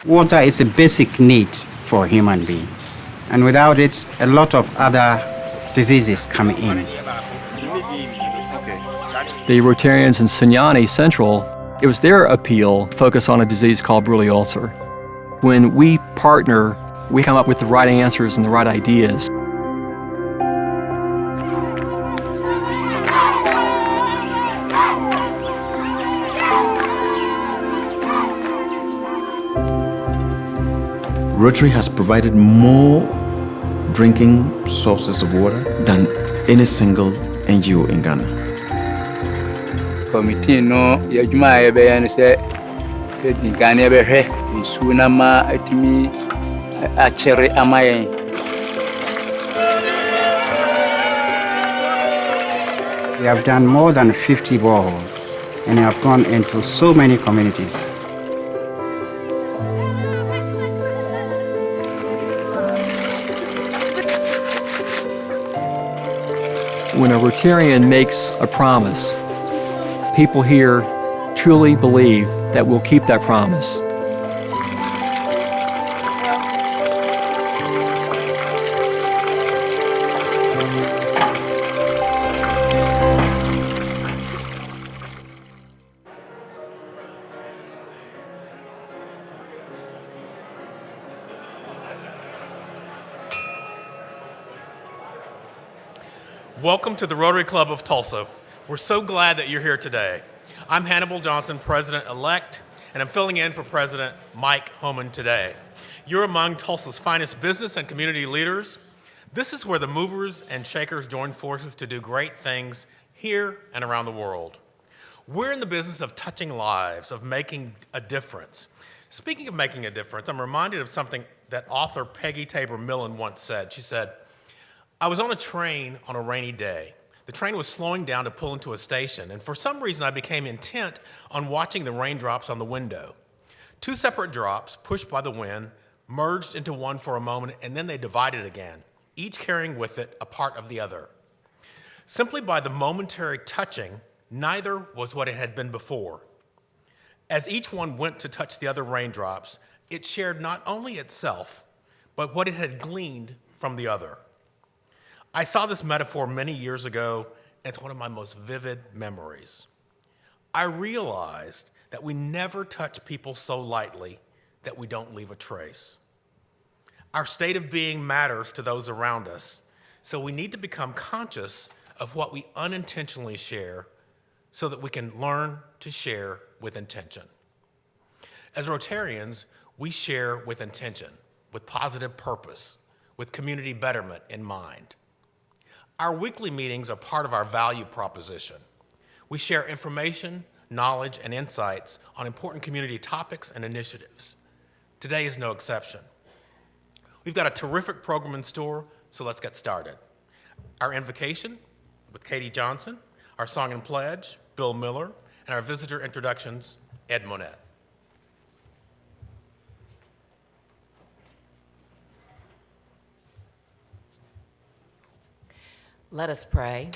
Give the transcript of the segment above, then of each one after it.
Water is a basic need for human beings, and without it, a lot of other diseases come in. The Rotarians in Sunyani Central, it was their appeal to focus on a disease called Brule ulcer. When we partner, we come up with the right answers and the right ideas. Rotary has provided more drinking sources of water than any single NGO in Ghana. Committee no yajuma ebe ne se di Ghana ebe hwe nsu na ma atimi achere amayen. We have done more than 50 boreholes and have gone into so many communities. When a Rotarian makes a promise, people here truly believe that we'll keep that promise. Welcome to the Rotary Club of Tulsa. We're so glad that you're here today. I'm Hannibal Johnson, President-elect, and I'm filling in for President Mike Homan today. You're among Tulsa's finest business and community leaders. This is where the movers and shakers join forces to do great things here and around the world. We're in the business of touching lives, of making a difference. Speaking of making a difference, I'm reminded of something that author Peggy Tabor Millen once said. She said, "I was on a train on a rainy day. The train was slowing down to pull into a station, and for some reason I became intent on watching the raindrops on the window. Two separate drops, pushed by the wind, merged into one for a moment, and then they divided again, each carrying with it a part of the other. Simply by the momentary touching, neither was what it had been before. As each one went to touch the other raindrops, it shared not only itself, but what it had gleaned from the other. I saw this metaphor many years ago, and it's one of my most vivid memories. I realized that we never touch people so lightly that we don't leave a trace. Our state of being matters to those around us, so we need to become conscious of what we unintentionally share so that we can learn to share with intention. As Rotarians, we share with intention, with positive purpose, with community betterment in mind. Our weekly meetings are part of our value proposition. We share information, knowledge, and insights on important community topics and initiatives. Today is no exception. We've got a terrific program in store, so let's get started. Our invocation with Katie Johnson, our song and pledge, Bill Miller, and our visitor introductions, Ed Monette. Let us pray.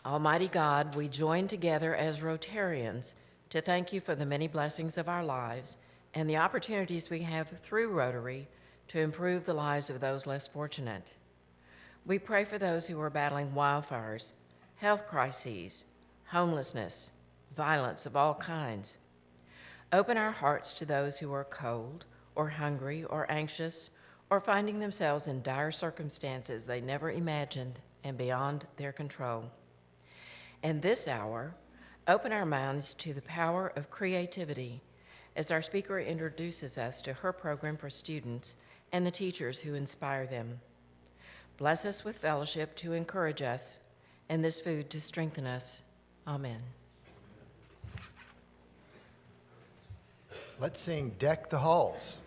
Almighty God, we join together as Rotarians to thank you for the many blessings of our lives and the opportunities we have through Rotary to improve the lives of those less fortunate. We pray for those who are battling wildfires, health crises, homelessness, violence of all kinds. Open our hearts to those who are cold or hungry or anxious or finding themselves in dire circumstances they never imagined and beyond their control. And this hour, open our minds to the power of creativity as our speaker introduces us to her program for students and the teachers who inspire them. Bless us with fellowship to encourage us and this food to strengthen us. Amen. Let's sing Deck the Halls.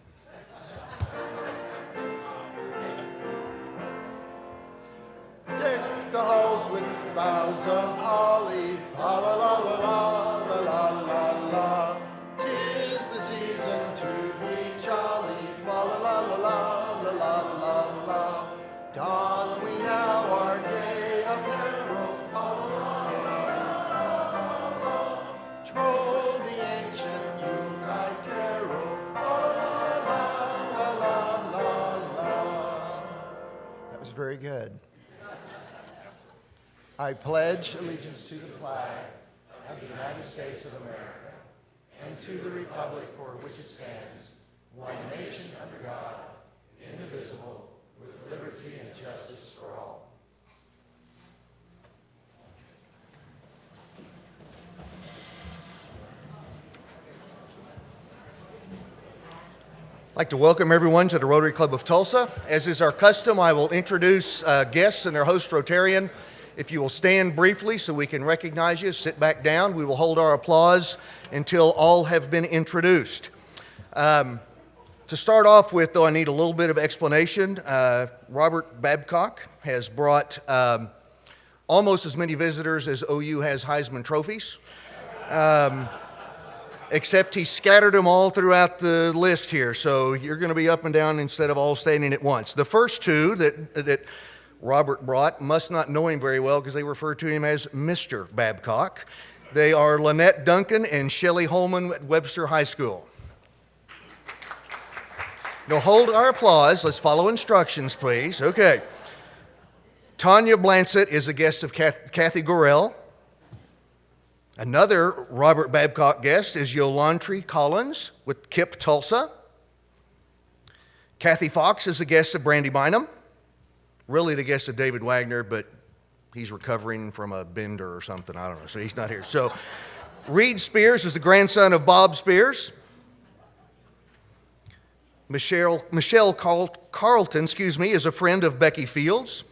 Deck the halls with boughs of holly, fa la la la la la la la la. 'Tis the season to be jolly, fa la la la la la la la la. Don we now our gay apparel. I pledge allegiance to the flag of the United States of America and to the republic for which it stands, one nation under God, indivisible, with liberty and justice for all. I'd like to welcome everyone to the Rotary Club of Tulsa. As is our custom, I will introduce guests and their host Rotarian. If you will stand briefly so we can recognize you, sit back down. We will hold our applause until all have been introduced. To start off with, though, I need a little bit of explanation. Robert Babcock has brought almost as many visitors as OU has Heisman trophies. Except he scattered them all throughout the list here, so you're going to be up and down instead of all standing at once. The first two that Robert brought must not know him very well because they refer to him as Mr. Babcock. They are Lynette Duncan and Shelley Holman at Webster High School. Now hold our applause. Let's follow instructions, please. Okay. Tanya Blansett is a guest of Kathy Gorell. Another Robert Babcock guest is Yolantri Collins with KIPP Tulsa. Kathy Fox is a guest of Brandy Bynum. Really the guest of David Wagner, but he's recovering from a bender or something. I don't know, so he's not here. So Reed Spears is the grandson of Bob Spears. Michelle Carlton, is a friend of Becky Fields.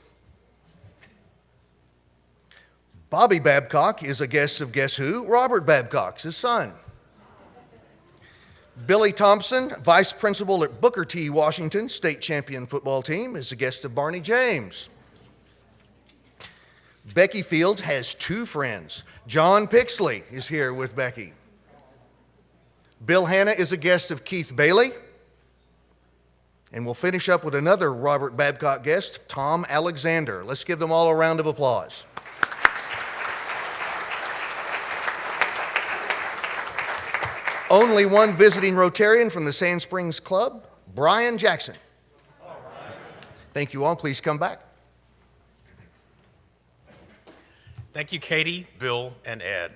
Bobby Babcock is a guest of guess who? Robert Babcock's his son. Billy Thompson, vice principal at Booker T. Washington state champion football team, is a guest of Barney James. Becky Fields has two friends. John Pixley is here with Becky. Bill Hanna is a guest of Keith Bailey. And we'll finish up with another Robert Babcock guest, Tom Alexander. Let's give them all a round of applause. Only one visiting Rotarian from the Sand Springs Club, Brian Jackson. Thank you all. Please come back. Thank you, Katie, Bill, and Ed.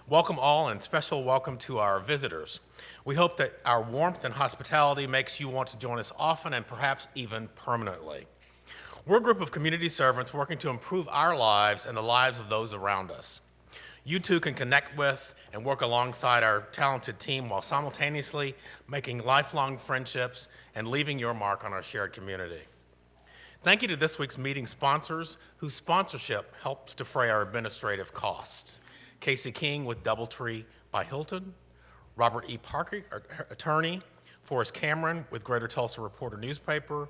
Welcome all, and special welcome to our visitors. We hope that our warmth and hospitality makes you want to join us often and perhaps even permanently. We're a group of community servants working to improve our lives and the lives of those around us. You too can connect with and work alongside our talented team while simultaneously making lifelong friendships and leaving your mark on our shared community. Thank you to this week's meeting sponsors whose sponsorship helps defray our administrative costs. Casey King with Doubletree by Hilton, Robert E. Parker, attorney, Forrest Cameron with Greater Tulsa Reporter newspaper,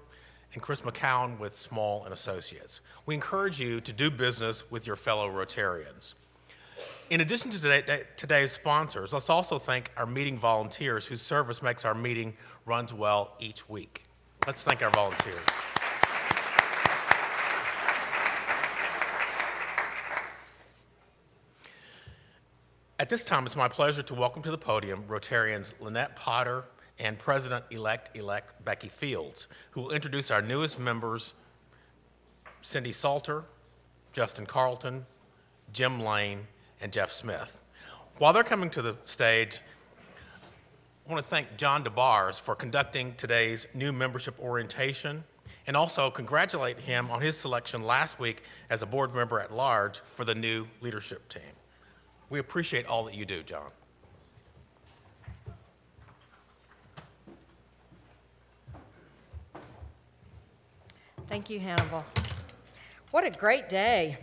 and Chris McCown with Small and Associates. We encourage you to do business with your fellow Rotarians. In addition to today's sponsors, let's also thank our meeting volunteers whose service makes our meeting runs well each week. Let's thank our volunteers. At this time, it's my pleasure to welcome to the podium Rotarians Lynette Potter and President-elect Becky Fields, who will introduce our newest members, Cindy Salter, Justin Carlton, Jim Lane, and Jeff Smith. While they're coming to the stage, I want to thank John DeBars for conducting today's new membership orientation and also congratulate him on his selection last week as a board member at large for the new leadership team. We appreciate all that you do, John. Thank you, Hannibal. What a great day.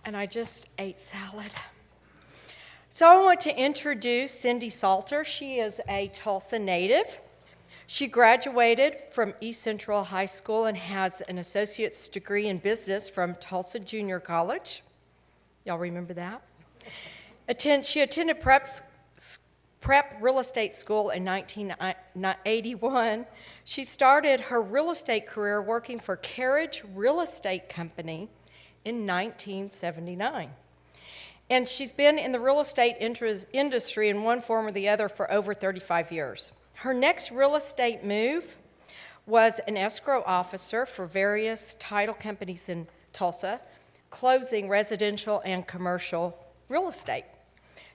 And I just ate salad. So I want to introduce Cindy Salter. She is a Tulsa native. She graduated from East Central High School and has an associate's degree in business from Tulsa Junior College. Y'all remember that? She attended prep real estate school in 1981. She started her real estate career working for Carriage Real Estate Company in 1979. And she's been in the real estate industry in one form or the other for over 35 years. Her next real estate move was an escrow officer for various title companies in Tulsa, closing residential and commercial real estate.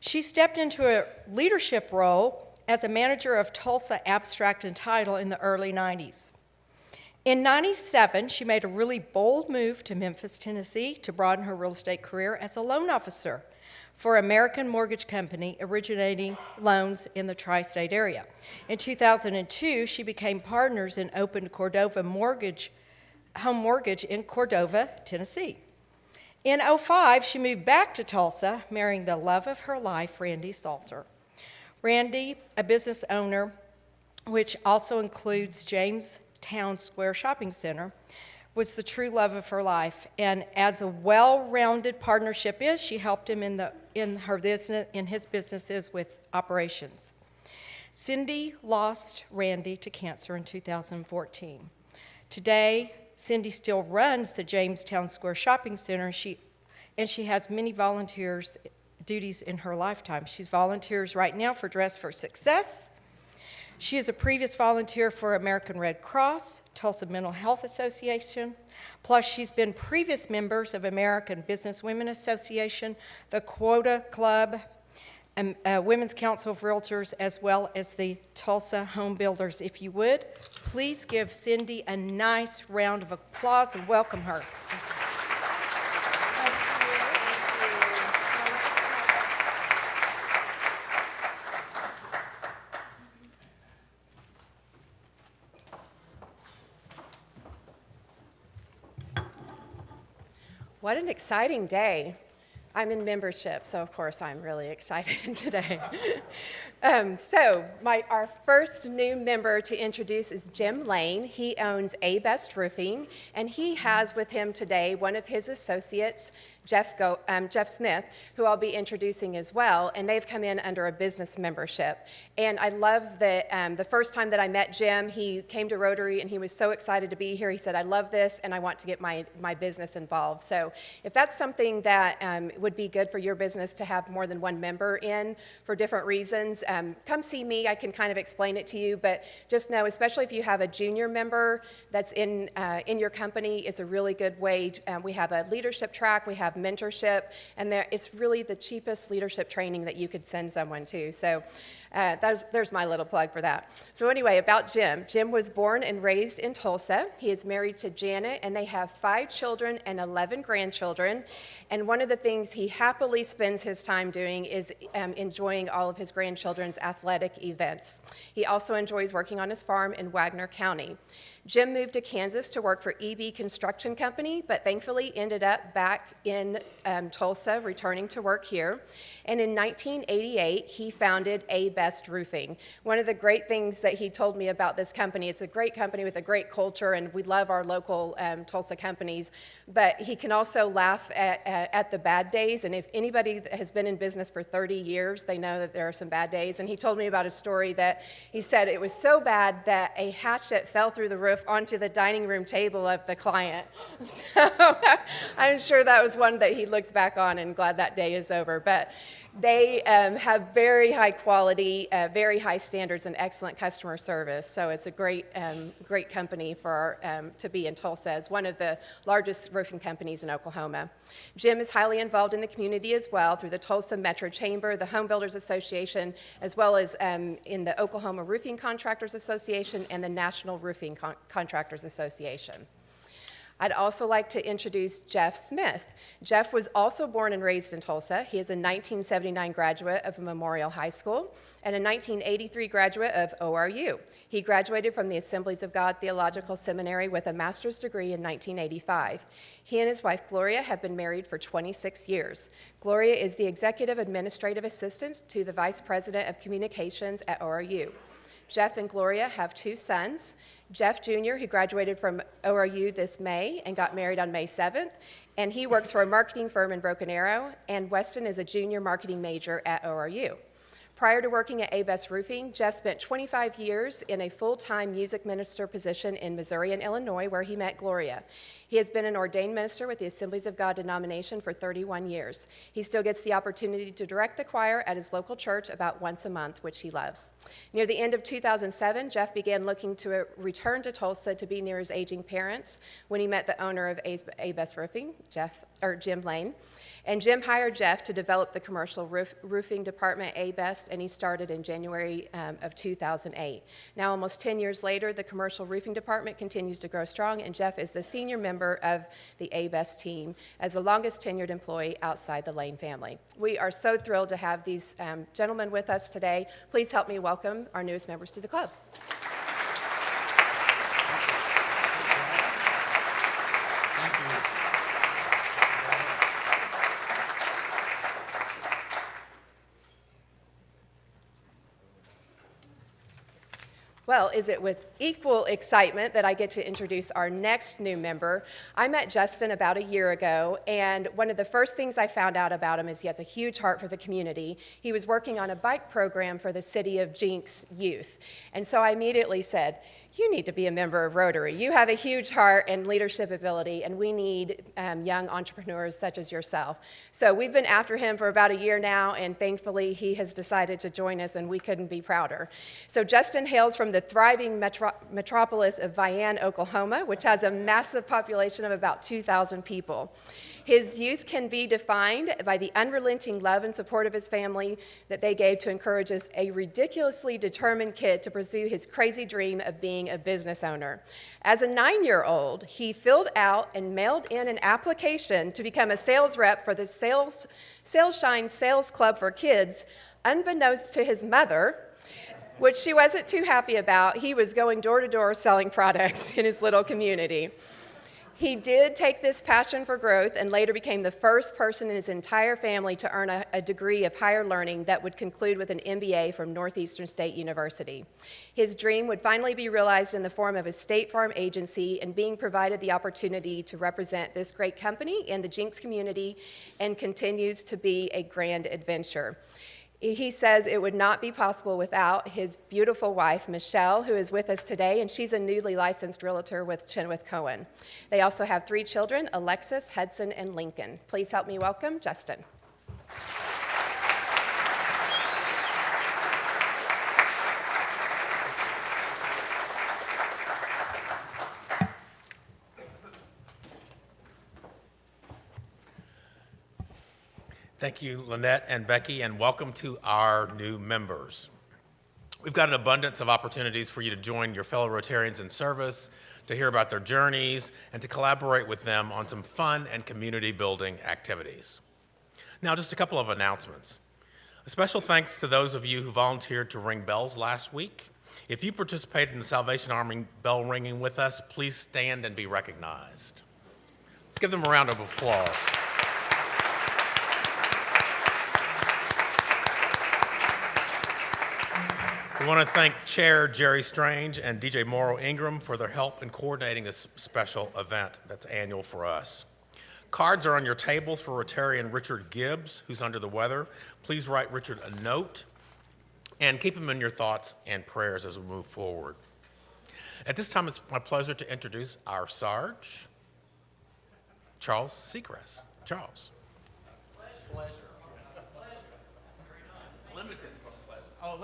She stepped into a leadership role as a manager of Tulsa Abstract and Title in the early 90s. In 97, she made a really bold move to Memphis, Tennessee to broaden her real estate career as a loan officer for American Mortgage Company, originating loans in the tri-state area. In 2002, she became partners and opened Cordova Home Mortgage in Cordova, Tennessee. In 2005, she moved back to Tulsa, marrying the love of her life, Randy Salter. Randy, a business owner, which also includes James Town Square Shopping Center, was the true love of her life. And as a well-rounded partnership is, she helped him in his businesses with operations. Cindy lost Randy to cancer in 2014. Today, Cindy still runs the Jamestown Square Shopping Center, and she has many volunteers duties in her lifetime. She's volunteers right now for Dress for Success. She is a previous volunteer for American Red Cross, Tulsa Mental Health Association, plus she's been previous members of American Business Women Association, the Quota Club, and Women's Council of Realtors, as well as the Tulsa Home Builders. If you would, please give Cindy a nice round of applause and welcome her. What an exciting day. I'm in membership, so of course I'm really excited today. Our first new member to introduce is Jim Lane. He owns A Best Roofing, and he has with him today one of his associates, Jeff Smith, who I'll be introducing as well, and they've come in under a business membership. And I love that the first time that I met Jim, he came to Rotary and he was so excited to be here. He said, I love this and I want to get my business involved. So if that's something that would be good for your business to have more than one member in for different reasons, come see me. I can kind of explain it to you, but just know, especially if you have a junior member that's in your company, it's a really good way. We have a leadership track, we have mentorship, and it's really the cheapest leadership training that you could send someone to. So there's my little plug for that. So anyway, about Jim. Jim was born and raised in Tulsa. He is married to Janet, and they have 5 children and 11 grandchildren. And one of the things he happily spends his time doing is enjoying all of his grandchildren's athletic events. He also enjoys working on his farm in Wagner County. Jim moved to Kansas to work for EB Construction Company, but thankfully ended up back in Tulsa, returning to work here. And in 1988, he founded A Best Roofing. One of the great things that he told me about this company, it's a great company with a great culture, and we love our local Tulsa companies, but he can also laugh at the bad days. And if anybody has been in business for 30 years, they know that there are some bad days. And he told me about a story that he said it was so bad that a hatchet fell through the roof onto the dining room table of the client. So I'm sure that was one that he looks back on and glad that day is over. But they have very high quality, very high standards, and excellent customer service. So it's a great company to be in Tulsa as one of the largest roofing companies in Oklahoma. Jim is highly involved in the community as well through the Tulsa Metro Chamber, the Home Builders Association, as well as in the Oklahoma Roofing Contractors Association and the National Roofing Contractors Association. I'd also like to introduce Jeff Smith. Jeff was also born and raised in Tulsa. He is a 1979 graduate of Memorial High School and a 1983 graduate of ORU. He graduated from the Assemblies of God Theological Seminary with a master's degree in 1985. He and his wife, Gloria, have been married for 26 years. Gloria is the Executive Administrative Assistant to the Vice President of Communications at ORU. Jeff and Gloria have 2 sons. Jeff Jr., who graduated from ORU this May and got married on May 7th, and he works for a marketing firm in Broken Arrow, and Weston is a junior marketing major at ORU. Prior to working at A-Best Roofing, Jeff spent 25 years in a full-time music minister position in Missouri and Illinois, where he met Gloria. He has been an ordained minister with the Assemblies of God denomination for 31 years. He still gets the opportunity to direct the choir at his local church about once a month, which he loves. Near the end of 2007, Jeff began looking to return to Tulsa to be near his aging parents when he met the owner of A-Best Roofing, Jim Lane. And Jim hired Jeff to develop the commercial roofing department, A-Best, and he started in January of 2008. Now, almost 10 years later, the commercial roofing department continues to grow strong, and Jeff is the senior member of the A-Best team as the longest tenured employee outside the Lane family. We are so thrilled to have these gentlemen with us today. Please help me welcome our newest members to the club. Well, is it with equal excitement that I get to introduce our next new member? I met Justin about a year ago, and one of the first things I found out about him is he has a huge heart for the community. He was working on a bike program for the City of Jinx youth. And so I immediately said, you need to be a member of Rotary. You have a huge heart and leadership ability, and we need young entrepreneurs such as yourself. So we've been after him for about a year now, and thankfully he has decided to join us, and we couldn't be prouder. So Justin hails from the thriving metropolis of Vian, Oklahoma, which has a massive population of about 2,000 people. His youth can be defined by the unrelenting love and support of his family that they gave to encourage a ridiculously determined kid to pursue his crazy dream of being a business owner. As a 9-year-old, he filled out and mailed in an application to become a sales rep for the Sales Shine Sales Club for Kids, unbeknownst to his mother, which she wasn't too happy about. He was going door to door selling products in his little community. He did take this passion for growth and later became the first person in his entire family to earn a degree of higher learning that would conclude with an MBA from Northeastern State University. His dream would finally be realized in the form of a State Farm agency and being provided the opportunity to represent this great company in the Jinx community, and continues to be a grand adventure. He says it would not be possible without his beautiful wife, Michelle, who is with us today, and she's a newly licensed realtor with Chenoweth Cohen. They also have 3 children, Alexis, Hudson, and Lincoln. Please help me welcome Justin. Thank you, Lynette and Becky, and welcome to our new members. We've got an abundance of opportunities for you to join your fellow Rotarians in service, to hear about their journeys, and to collaborate with them on some fun and community-building activities. Now, just a couple of announcements. A special thanks to those of you who volunteered to ring bells last week. If you participated in the Salvation Army bell ringing with us, please stand and be recognized. Let's give them a round of applause. We want to thank Chair Jerry Strange and DJ Morrow Ingram for their help in coordinating this special event that's annual for us. Cards are on your tables for Rotarian Richard Gibbs, who's under the weather. Please write Richard a note and keep him in your thoughts and prayers as we move forward. At this time, it's my pleasure to introduce our Sarge, Charles Seacrest. Charles. Pleasure. Oh,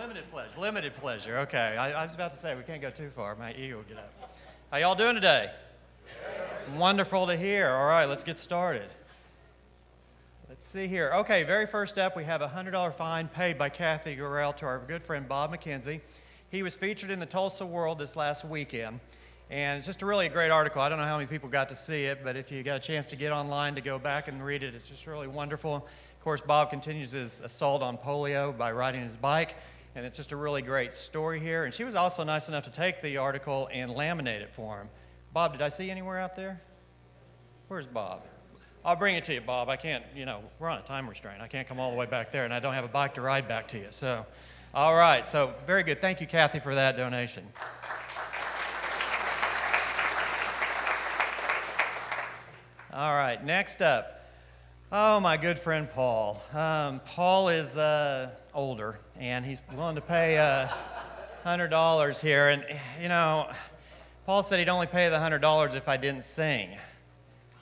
limited pleasure. Okay, I was about to say we can't go too far. My ego will get up. How y'all doing today? Wonderful to hear. All right, let's get started. Let's see here. Okay, very first up, we have a $100 fine paid by Kathy Gorell to our good friend Bob McKenzie. He was featured in the Tulsa World this last weekend, and it's just really a great article. I don't know how many people got to see it, but if you got a chance to get online to go back and read it, it's just really wonderful. Of course, Bob continues his assault on polio by riding his bike, and it's just a really great story here. And she was also nice enough to take the article and laminate it for him. Bob, did I see you anywhere out there? Where's Bob? I'll bring it to you, Bob. I can't, we're on a time restraint. I can't come all the way back there, and I don't have a bike to ride back to you. So, all right, so very good. Thank you, Kathy, for that donation. All right, next up, Oh, my good friend Paul. Paul is older, and he's willing to pay $100 here. And, you know, Paul said he'd only pay the $100 if I didn't sing.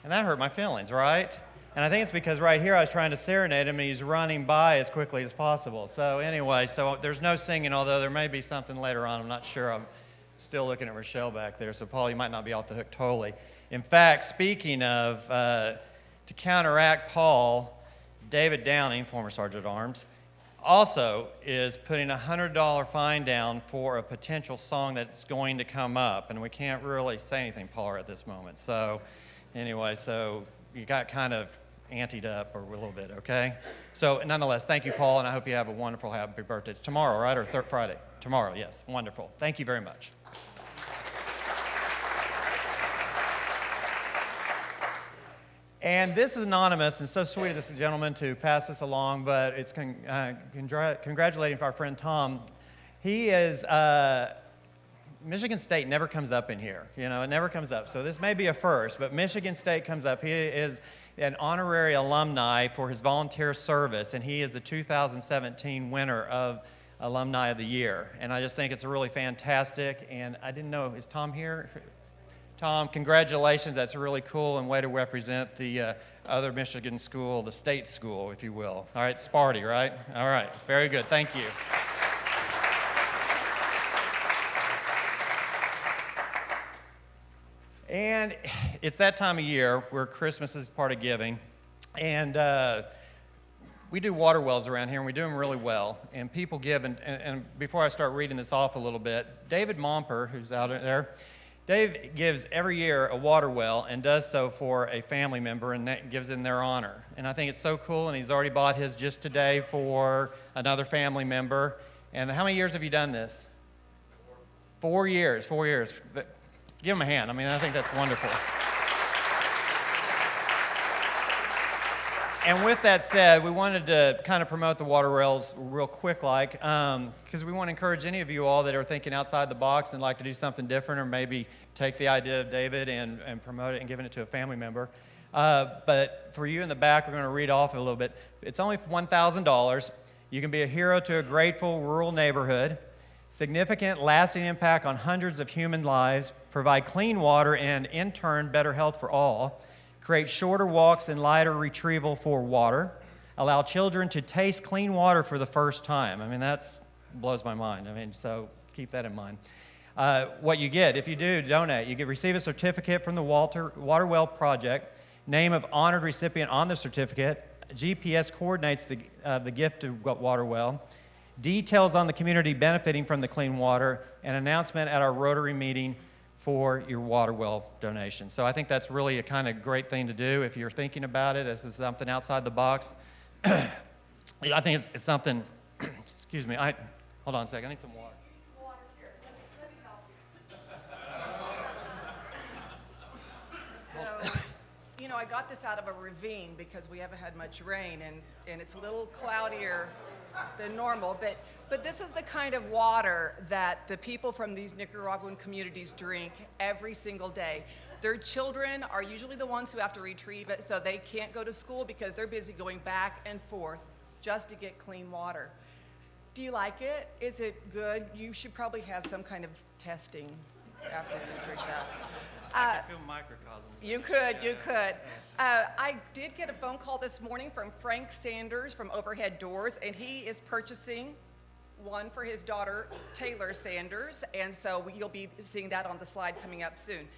And that hurt my feelings, right? And I think it's because right here I was trying to serenade him, and he's running by as quickly as possible. So anyway, so there's no singing, although there may be something later on. I'm not sure. I'm still looking at Rochelle back there. So, Paul, you might not be off the hook totally. In fact, speaking of... to counteract Paul, David Downing, former Sergeant at Arms, also is putting a $100 fine down for a potential song that's going to come up. And we can't really say anything, Paul, at this moment. So anyway, so you got kind of anteed up or a little bit, okay? So nonetheless, thank you, Paul, and I hope you have a wonderful happy birthday. It's tomorrow, right, or Friday? Tomorrow, yes. Wonderful. Thank you very much. And this is anonymous, and so sweet of this gentleman to pass this along, but it's congratulating for our friend Tom. He is, Michigan State never comes up in here. You know, it never comes up. So this may be a first, but Michigan State comes up. He is an honorary alumni for his volunteer service, and he is the 2017 winner of Alumni of the Year. And I just think it's really fantastic, and I didn't know, is Tom here? Tom, congratulations. That's really cool and way to represent the other Michigan school, the state school, if you will. All right, Sparty, right? All right, very good. Thank you. And it's that time of year where Christmas is part of giving. And we do water wells around here, and we do them really well. And people give, and before I start reading this off a little bit, David Momper, who's out there, Dave gives every year a water well and does so for a family member and gives in their honor. And I think it's so cool, and he's already bought his just today for another family member. And how many years have you done this? 4 years, 4 years. Give him a hand. I mean, I think that's wonderful. And with that said, we wanted to kind of promote the water wells real quick, because we want to encourage any of you all that are thinking outside the box and like to do something different, or maybe take the idea of David and promote it and giving it to a family member. But for you in the back, we're going to read off a little bit. It's only $1,000. You can be a hero to a grateful rural neighborhood, significant lasting impact on hundreds of human lives, provide clean water, and in turn, better health for all. Create shorter walks and lighter retrieval for water. Allow children to taste clean water for the first time. I mean, that blows my mind. I mean, so keep that in mind. What you get, if you do donate, you receive a certificate from the Water Well Project, name of honored recipient on the certificate. GPS coordinates the gift to Water Well. Details on the community benefiting from the clean water, an announcement at our Rotary meeting for your water well donation. So I think that's really a kind of great thing to do if you're thinking about it. This is something outside the box. I think it's something, excuse me, hold on a second, I need some water. Water here. Let me help you. So, you know, I got this out of a ravine because we haven't had much rain, and it's a little cloudier than normal, but this is the kind of water that the people from these Nicaraguan communities drink every single day. Their children are usually the ones who have to retrieve it, so they can't go to school because they're busy going back and forth just to get clean water. Do you like it? Is it good? You should probably have some kind of testing after you drink that. I can feel microcosms. You could. I did get a phone call this morning from Frank Sanders from Overhead Doors, and he is purchasing one for his daughter, Taylor Sanders, and so you'll be seeing that on the slide coming up soon.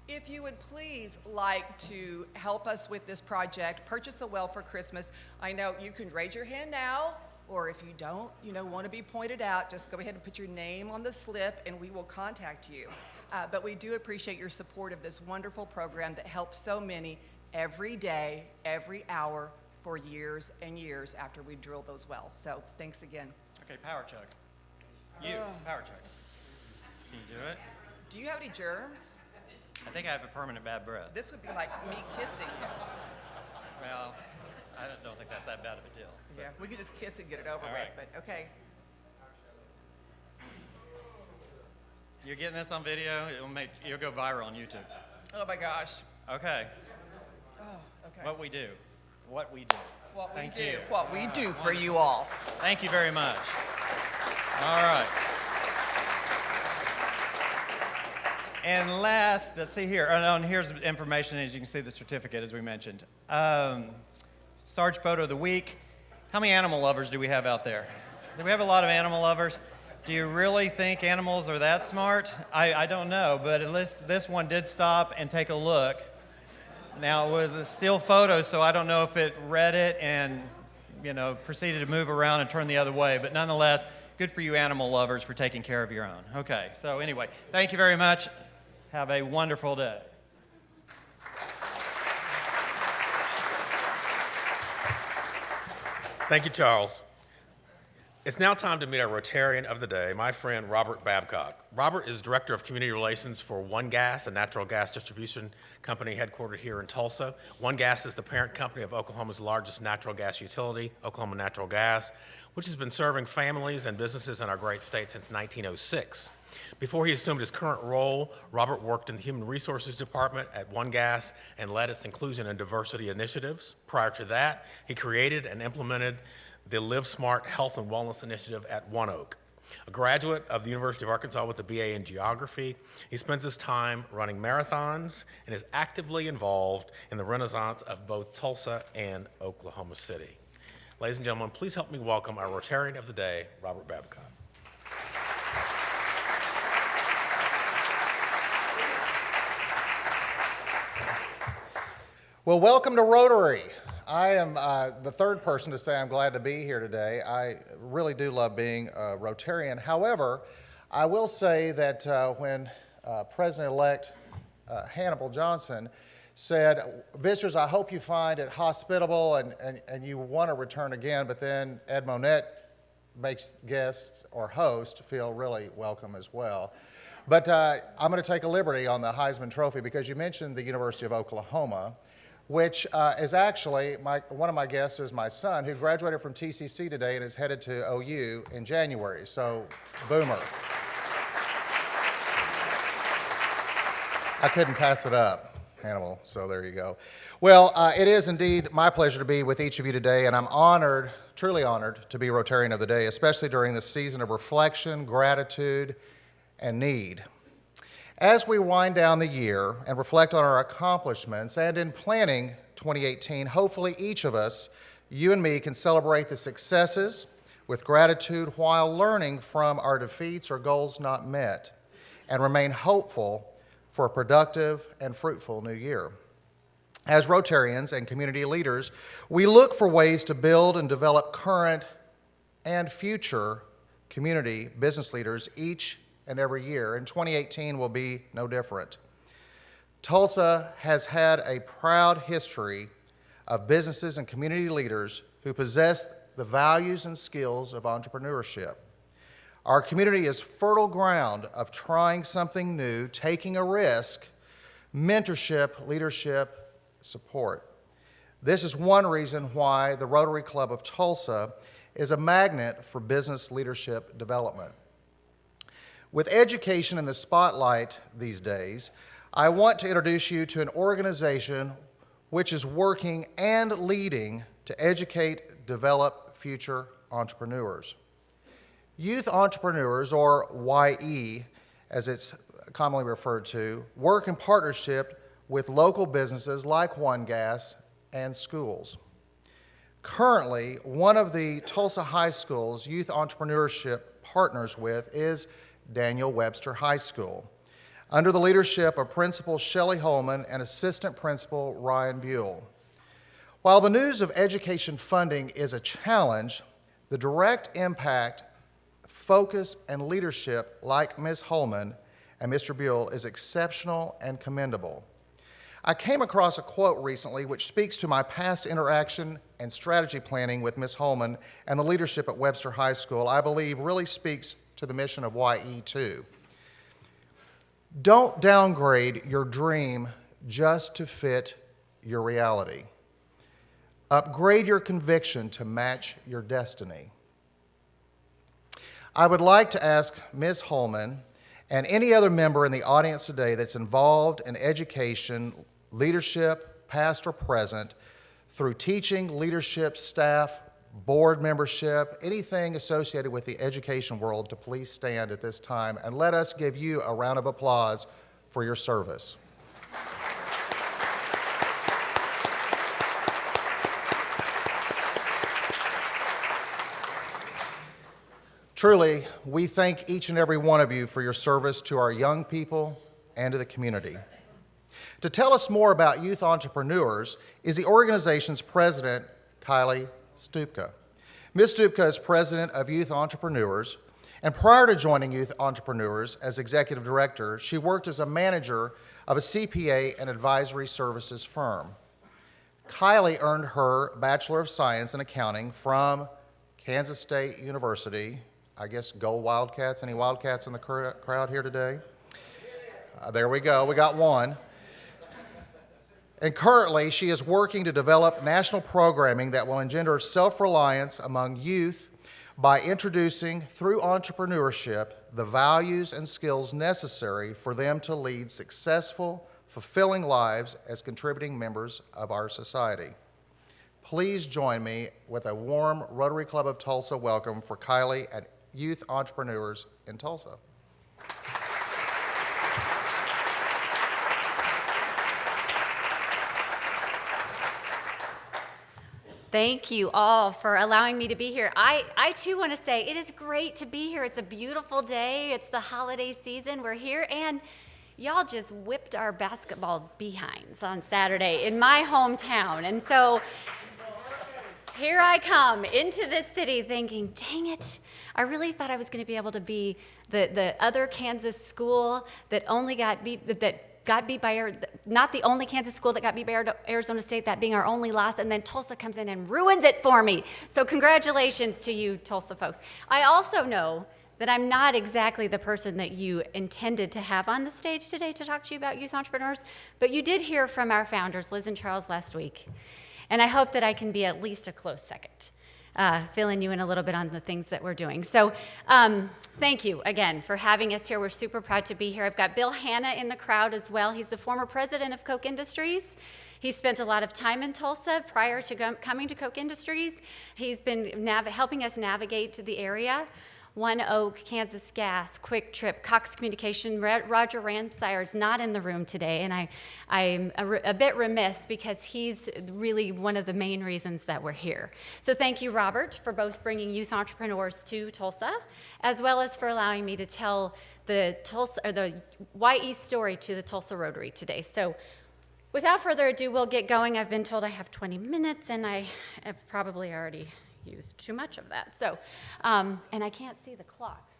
If you would please like to help us with this project, purchase a well for Christmas. I know you can raise your hand now, or if you don't, want to be pointed out, just go ahead and put your name on the slip, and we will contact you. But we do appreciate your support of this wonderful program that helps so many every day, every hour, for years and years after we drill those wells. So thanks again. Okay, power chug. Power chug. Can you do it? Do you have any germs? I think I have a permanent bad breath. This would be like me kissing you. Well, I don't think that's that bad of a deal. Yeah, we could just kiss and get it over with, right. But okay. You're getting this on video? You'll go viral on YouTube. Oh my gosh. Okay. Oh, okay. What we do. what we do. Thank you. What we do for you all. Thank you very much. All right. And last, let's see here. Oh, no, and here's information, as you can see, the certificate, as we mentioned. Sarge Photo of the Week. How many animal lovers do we have out there? Do we have a lot of animal lovers? Do you really think animals are that smart? I don't know, but at least this one did stop and take a look. Now, it was a still photo, so I don't know if it read it and, proceeded to move around and turn the other way, but nonetheless, good for you animal lovers for taking care of your own. Okay, so anyway, thank you very much. Have a wonderful day. Thank you, Charles. It's now time to meet our Rotarian of the day, my friend Robert Babcock. Robert is Director of Community Relations for One Gas, a natural gas distribution company headquartered here in Tulsa. One Gas is the parent company of Oklahoma's largest natural gas utility, Oklahoma Natural Gas, which has been serving families and businesses in our great state since 1906. Before he assumed his current role, Robert worked in the Human Resources Department at One Gas and led its inclusion and diversity initiatives. Prior to that, he created and implemented the Live Smart Health and Wellness Initiative at One Oak. A graduate of the University of Arkansas with a BA in geography, he spends his time running marathons and is actively involved in the renaissance of both Tulsa and Oklahoma City. Ladies and gentlemen, please help me welcome our Rotarian of the Day, Robert Babcock. Well, welcome to Rotary. I am the third person to say I'm glad to be here today. I really do love being a Rotarian. However, I will say that when President-elect Hannibal Johnson said, visitors, I hope you find it hospitable and you want to return again, but then Ed Monette makes guests or host feel really welcome as well. But I'm going to take a liberty on the Heisman Trophy because you mentioned the University of Oklahoma, which is actually, one of my guests is my son, who graduated from TCC today and is headed to OU in January, so boomer. I couldn't pass it up, Hannibal, so there you go. Well, it is indeed my pleasure to be with each of you today, and I'm honored, truly honored, to be Rotarian of the Day, especially during this season of reflection, gratitude, and need. As we wind down the year and reflect on our accomplishments, and in planning 2018, hopefully each of us, you and me, can celebrate the successes with gratitude while learning from our defeats or goals not met, and remain hopeful for a productive and fruitful new year. As Rotarians and community leaders, we look for ways to build and develop current and future community business leaders each and every year, and 2018 will be no different. Tulsa has had a proud history of businesses and community leaders who possess the values and skills of entrepreneurship. Our community is fertile ground of trying something new, taking a risk, mentorship, leadership, support. This is one reason why the Rotary Club of Tulsa is a magnet for business leadership development. With education in the spotlight these days, I want to introduce you to an organization which is working and leading to educate, develop future entrepreneurs. Youth Entrepreneurs, or YE, as it's commonly referred to, work in partnership with local businesses like One Gas and schools. Currently, one of the Tulsa High School's youth entrepreneurship partners with is Daniel Webster High School, under the leadership of Principal Shelley Holman and Assistant Principal Ryan Buell. While the news of education funding is a challenge, the direct impact, focus, and leadership like Ms. Holman and Mr. Buell is exceptional and commendable. I came across a quote recently which speaks to my past interaction and strategy planning with Ms. Holman and the leadership at Webster High School. I believe really speaks to the mission of YE2. Don't downgrade your dream just to fit your reality. Upgrade your conviction to match your destiny. I would like to ask Ms. Holman and any other member in the audience today that's involved in education, leadership, past or present, through teaching, leadership, staff, board membership, anything associated with the education world, to please stand at this time and let us give you a round of applause for your service. Truly, we thank each and every one of you for your service to our young people and to the community. To tell us more about Youth Entrepreneurs is the organization's president, Kylie Stupka. Ms. Stupka is president of Youth Entrepreneurs, and prior to joining Youth Entrepreneurs as executive director, she worked as a manager of a CPA and advisory services firm. Kylie earned her Bachelor of Science in Accounting from Kansas State University. I guess go Wildcats. Any Wildcats in the crowd here today? There we go. We got one. And currently, she is working to develop national programming that will engender self-reliance among youth by introducing, through entrepreneurship, the values and skills necessary for them to lead successful, fulfilling lives as contributing members of our society. Please join me with a warm Rotary Club of Tulsa welcome for Kylie and Youth Entrepreneurs in Tulsa. Thank you all for allowing me to be here. I too want to say it is great to be here. It's a beautiful day. It's the holiday season. We're here, and y'all just whipped our basketball's behinds on Saturday in my hometown. And so here I come into this city thinking, dang it, I really thought I was going to be able to be the other Kansas school that only got beat, that got beat by, not the only Kansas school that got beat by Arizona State, that being our only loss, and then Tulsa comes in and ruins it for me. So congratulations to you, Tulsa folks. I also know that I'm not exactly the person that you intended to have on the stage today to talk to you about youth entrepreneurs, but you did hear from our founders, Liz and Charles, last week. And I hope that I can be at least a close second, filling you in a little bit on the things that we're doing. So thank you again for having us here. We're super proud to be here. I've got Bill Hanna in the crowd as well. He's the former president of Koch Industries. He spent a lot of time in Tulsa prior to coming to Koch Industries. He's been helping us navigate to the area. One Oak, Kansas Gas, Quick Trip, Cox Communication. Roger Ramsire is not in the room today, and I'm a bit remiss because he's really one of the main reasons that we're here. So thank you, Robert, for both bringing youth entrepreneurs to Tulsa, as well as for allowing me to tell the YE story to the Tulsa Rotary today. So without further ado, we'll get going. I've been told I have 20 minutes, and I have probably already used too much of that. So, and I can't see the clock.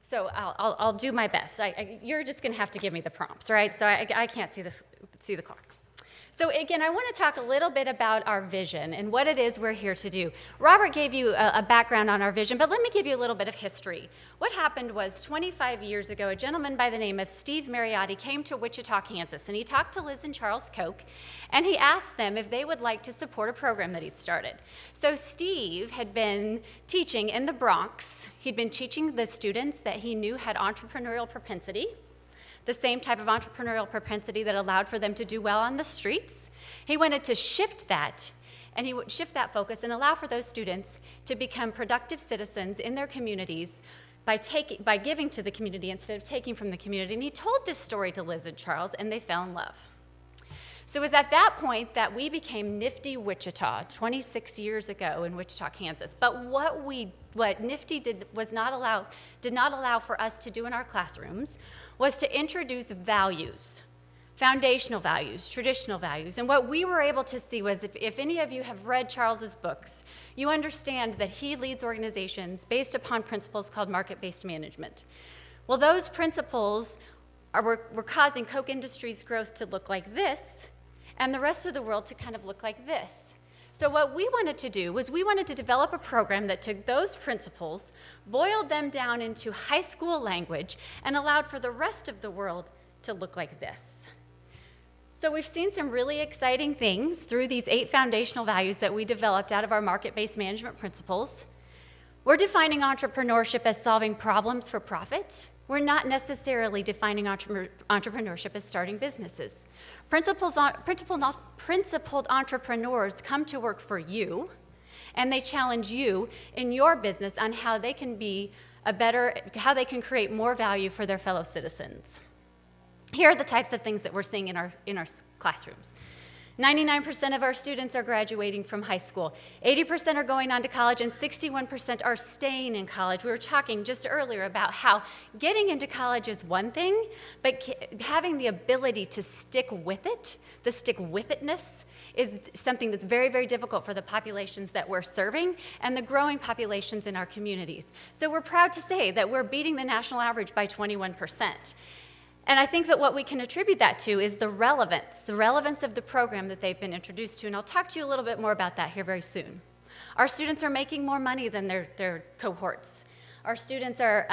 So I'll do my best. You're just going to have to give me the prompts, right? So I can't see the clock. So again, I want to talk a little bit about our vision and what it is we're here to do. Robert gave you a background on our vision, but let me give you a little bit of history. What happened was 25 years ago, a gentleman by the name of Steve Mariotti came to Wichita, Kansas, and he talked to Liz and Charles Koch, and he asked them if they would like to support a program that he'd started. So Steve had been teaching in the Bronx. He'd been teaching the students that he knew had entrepreneurial propensity, the same type of entrepreneurial propensity that allowed for them to do well on the streets. He wanted to shift that, and he would shift that focus and allow for those students to become productive citizens in their communities by giving to the community instead of taking from the community. And he told this story to Liz and Charles, and they fell in love. So it was at that point that we became Nifty Wichita 26 years ago in Wichita, Kansas. But what Nifty did not allow for us to do in our classrooms was to introduce values, foundational values, traditional values. And what we were able to see was, if any of you have read Charles's books, you understand that he leads organizations based upon principles called market-based management. Well, those principles were causing Koch Industries' growth to look like this, and the rest of the world to kind of look like this. So what we wanted to do was we wanted to develop a program that took those principles, boiled them down into high school language, and allowed for the rest of the world to look like this. So we've seen some really exciting things through these 8 foundational values that we developed out of our market-based management principles. We're defining entrepreneurship as solving problems for profit. We're not necessarily defining entrepreneurship as starting businesses. Principled entrepreneurs come to work for you, and they challenge you in your business on how they can how they can create more value for their fellow citizens. Here are the types of things that we're seeing in our classrooms. 99% of our students are graduating from high school. 80% are going on to college, and 61% are staying in college. We were talking just earlier about how getting into college is one thing, but having the ability to stick with it, the stick-with-itness, is something that's very, very difficult for the populations that we're serving and the growing populations in our communities. So we're proud to say that we're beating the national average by 21%. And I think that what we can attribute that to is the relevance of the program that they've been introduced to, and I'll talk to you a little bit more about that here very soon. Our students are making more money than their cohorts. Our students are,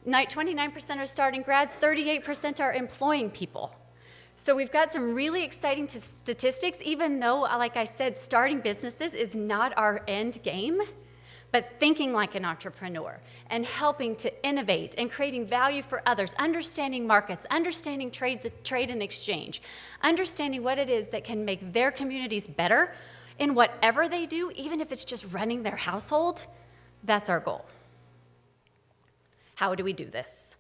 29% are starting grads, 38% are employing people. So we've got some really exciting statistics, even though, like I said, starting businesses is not our end game. But thinking like an entrepreneur and helping to innovate and creating value for others, understanding markets, understanding trade and exchange, understanding what it is that can make their communities better in whatever they do, even if it's just running their household, that's our goal. How do we do this?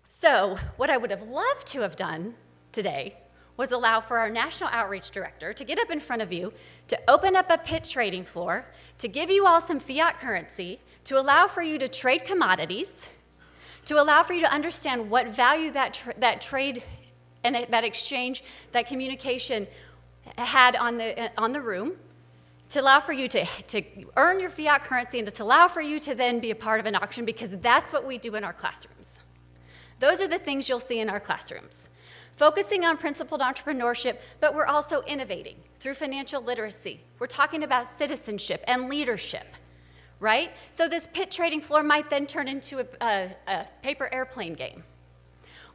So what I would have loved to have done today was allow for our National Outreach Director to get up in front of you, to open up a pit trading floor, to give you all some fiat currency, to allow for you to trade commodities, to allow for you to understand what value that trade and that exchange, that communication had on the room, to allow for you to earn your fiat currency, and to allow for you to then be a part of an auction, because that's what we do in our classrooms. Those are the things you'll see in our classrooms. Focusing on principled entrepreneurship, but we're also innovating through financial literacy. We're talking about citizenship and leadership, right? So this pit trading floor might then turn into a paper airplane game,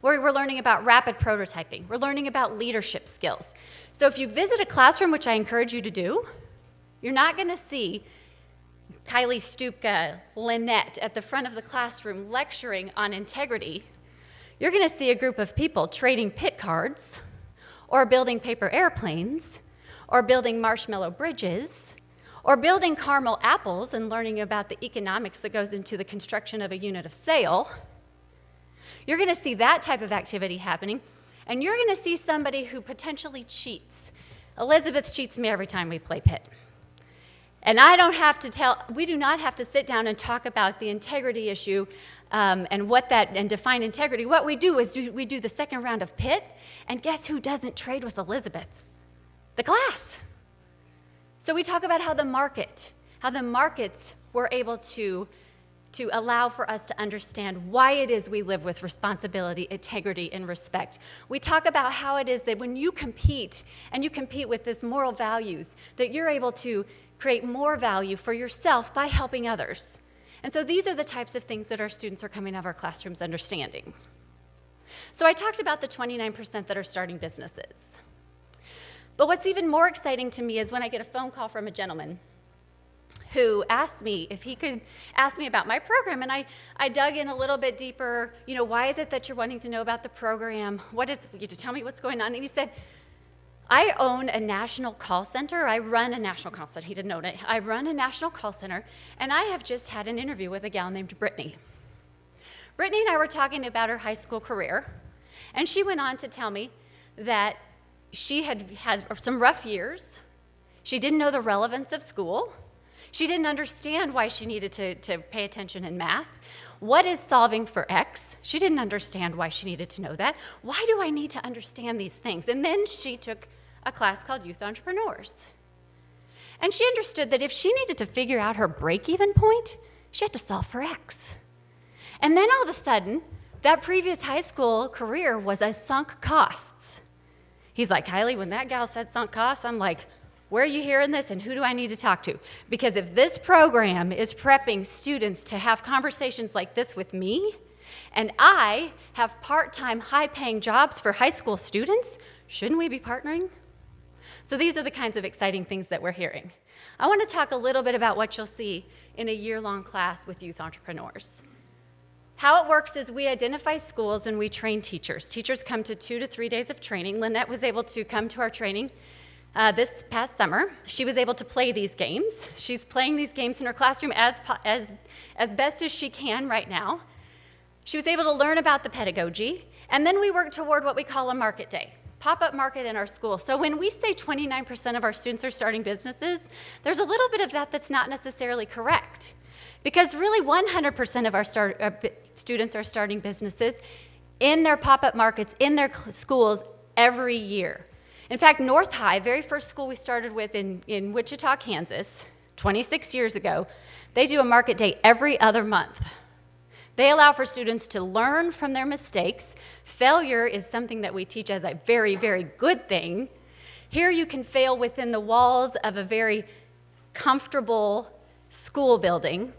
where we're learning about rapid prototyping. We're learning about leadership skills. So if you visit a classroom, which I encourage you to do, you're not going to see Kylie Stupka, Lynette at the front of the classroom lecturing on integrity. You're going to see a group of people trading pit cards, or building paper airplanes, or building marshmallow bridges, or building caramel apples and learning about the economics that goes into the construction of a unit of sail. You're going to see that type of activity happening, and you're going to see somebody who potentially cheats. Elizabeth cheats me every time we play pit. And we do not have to sit down and talk about the integrity issue and define integrity. What we do is we do the second round of pit, and guess who doesn't trade with Elizabeth? The class. So we talk about how the markets were able to allow for us to understand why it is we live with responsibility, integrity, and respect. We talk about how it is that when you compete, and you compete with this moral values, that you're able to create more value for yourself by helping others. And so these are the types of things that our students are coming out of our classrooms understanding. So I talked about the 29% that are starting businesses. But what's even more exciting to me is when I get a phone call from a gentleman who asked me if he could ask me about my program, and I dug in a little bit deeper. Why is it that you're wanting to know about the program? Tell me what's going on. And he said, I own a national call center. I run a national call center. He didn't own it. I run a national call center, and I have just had an interview with a gal named Brittany. Brittany and I were talking about her high school career, and she went on to tell me that she had had some rough years. She didn't know the relevance of school. She didn't understand why she needed to pay attention in math. What is solving for X? She didn't understand why she needed to know that. Why do I need to understand these things? And then she took a class called Youth Entrepreneurs. And she understood that if she needed to figure out her break-even point, she had to solve for X. And then all of a sudden, that previous high school career was a sunk costs. He's like, Kylie, when that gal said sunk costs, I'm like, where are you hearing this, and who do I need to talk to? Because if this program is prepping students to have conversations like this with me, and I have part-time, high-paying jobs for high school students, shouldn't we be partnering? So these are the kinds of exciting things that we're hearing. I want to talk a little bit about what you'll see in a year-long class with youth entrepreneurs. How it works is we identify schools and we train teachers. Teachers come to 2 to 3 days of training. Lynette was able to come to our training this past summer. She was able to play these games. She's playing these games in her classroom as best as she can right now. She was able to learn about the pedagogy, and then we work toward what we call a market day, pop-up market in our school. So when we say 29% of our students are starting businesses, there's a little bit of that that's not necessarily correct. Because really 100% of our students are starting businesses in their pop-up markets, in their schools every year. In fact, North High, very first school we started with in Wichita, Kansas, 26 years ago, they do a market day every other month. They allow for students to learn from their mistakes. Failure is something that we teach as a very, very good thing. Here you can fail within the walls of a very comfortable school building.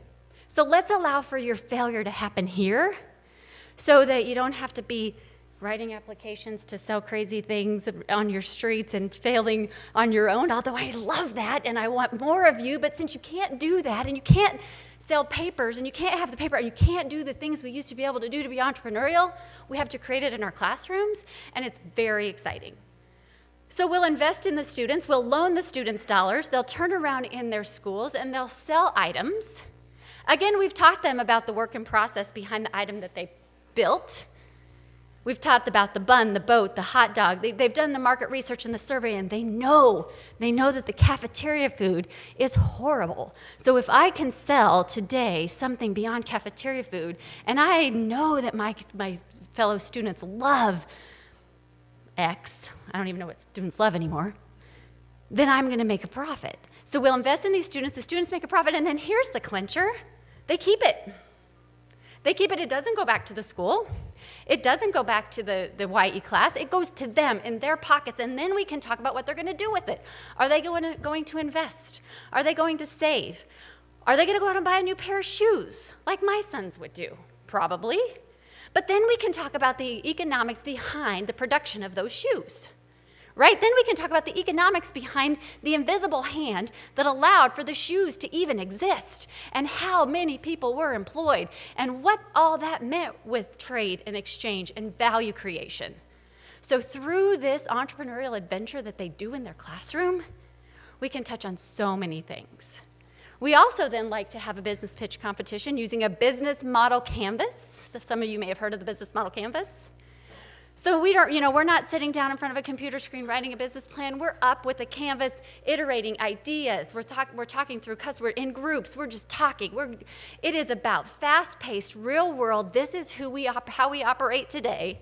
So let's allow for your failure to happen here so that you don't have to be writing applications to sell crazy things on your streets and failing on your own, although I love that and I want more of you, but since you can't do that and you can't sell papers and you can't have the paper and you can't do the things we used to be able to do to be entrepreneurial, we have to create it in our classrooms, and it's very exciting. So we'll invest in the students, we'll loan the students dollars, they'll turn around in their schools and they'll sell items. Again, we've taught them about the work and process behind the item that they built. We've taught about the bun, the boat, the hot dog. They've done the market research and the survey, and they know that the cafeteria food is horrible. So if I can sell today something beyond cafeteria food, and I know that my fellow students love X, I don't even know what students love anymore, then I'm going to make a profit. So we'll invest in these students, the students make a profit, and then here's the clincher. They keep it. They keep it. It doesn't go back to the school. It doesn't go back to the YE class. It goes to them in their pockets, and then we can talk about what they're going to do with it. Are they going to invest? Are they going to save? Are they going to go out and buy a new pair of shoes, like my sons would do? Probably. But then we can talk about the economics behind the production of those shoes. Right? Then we can talk about the economics behind the invisible hand that allowed for the shoes to even exist, and how many people were employed, and what all that meant with trade and exchange and value creation. So through this entrepreneurial adventure that they do in their classroom, we can touch on so many things. We also then like to have a business pitch competition using a business model canvas. So some of you may have heard of the business model canvas. So we're not sitting down in front of a computer screen writing a business plan. We're up with a canvas, iterating ideas. We're talking through customers in groups. We're just talking. It is about fast-paced, real world. This is how we operate today.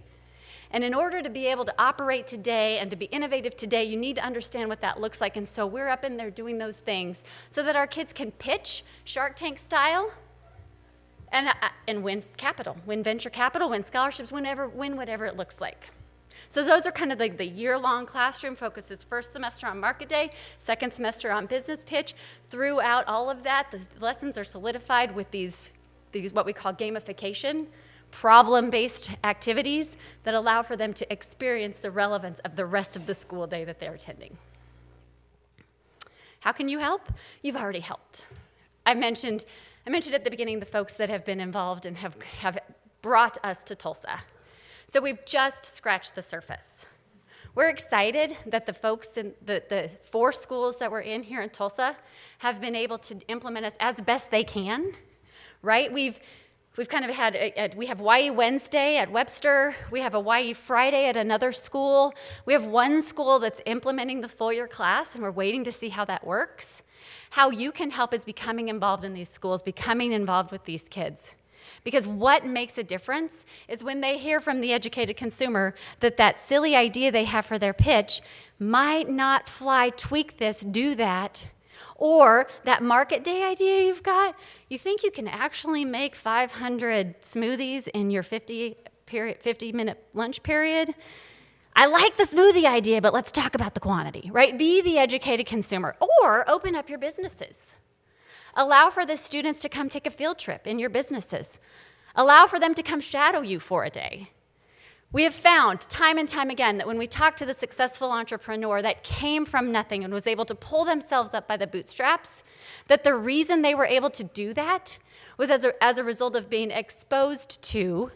And in order to be able to operate today and to be innovative today, you need to understand what that looks like. And so we're up in there doing those things so that our kids can pitch Shark Tank style, and win capital, win venture capital, win scholarships, win whatever it looks like. So those are kind of the year-long classroom focuses. First semester on market day, second semester on business pitch. Throughout all of that, the lessons are solidified with these what we call gamification, problem-based activities that allow for them to experience the relevance of the rest of the school day that they're attending. How can you help? You've already helped. I mentioned at the beginning the folks that have been involved and have brought us to Tulsa. So we've just scratched the surface. We're excited that the folks in the 4 schools that we're in here in Tulsa have been able to implement us as best they can, right? We've kind of had, we have YE Wednesday at Webster. We have a YE Friday at another school. We have one school that's implementing the full year class, and we're waiting to see how that works. How you can help is becoming involved in these schools, becoming involved with these kids. Because what makes a difference is when they hear from the educated consumer that silly idea they have for their pitch might not fly, tweak this, do that, or that market day idea you've got, you think you can actually make 500 smoothies in your 50-minute lunch period? I like the smoothie idea, but let's talk about the quantity, right? Be the educated consumer, or open up your businesses. Allow for the students to come take a field trip in your businesses. Allow for them to come shadow you for a day. We have found time and time again that when we talk to the successful entrepreneur that came from nothing and was able to pull themselves up by the bootstraps, that the reason they were able to do that was as a result of being exposed to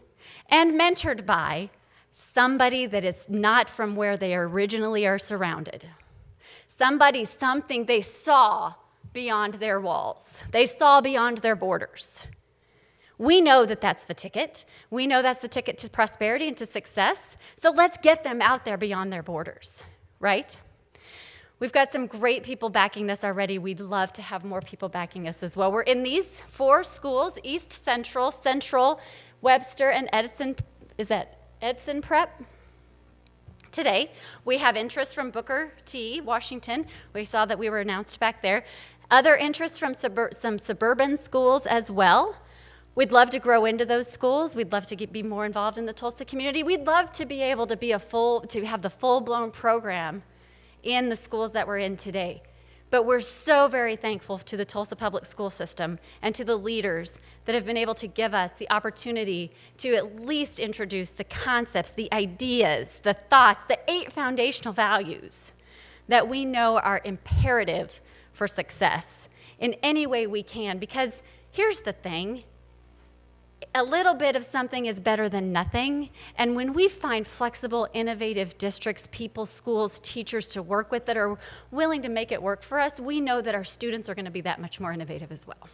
and mentored by somebody that is not from where they originally are surrounded. Somebody, something they saw beyond their walls. They saw beyond their borders. We know that that's the ticket. We know that's the ticket to prosperity and to success. So let's get them out there beyond their borders, right? We've got some great people backing us already. We'd love to have more people backing us as well. We're in these 4 schools, East Central, Central, Webster, and Edison. Is that Edison Prep? Today, we have interest from Booker T, Washington. We saw that we were announced back there. Other interest from some suburban schools as well. We'd love to grow into those schools. We'd love to be more involved in the Tulsa community. We'd love to be able to have the full-blown program in the schools that we're in today. But we're so very thankful to the Tulsa public school system and to the leaders that have been able to give us the opportunity to at least introduce the concepts, the ideas, the thoughts, the 8 foundational values that we know are imperative for success in any way we can. Because here's the thing. A little bit of something is better than nothing. And when we find flexible, innovative districts, people, schools, teachers to work with that are willing to make it work for us, we know that our students are going to be that much more innovative as well.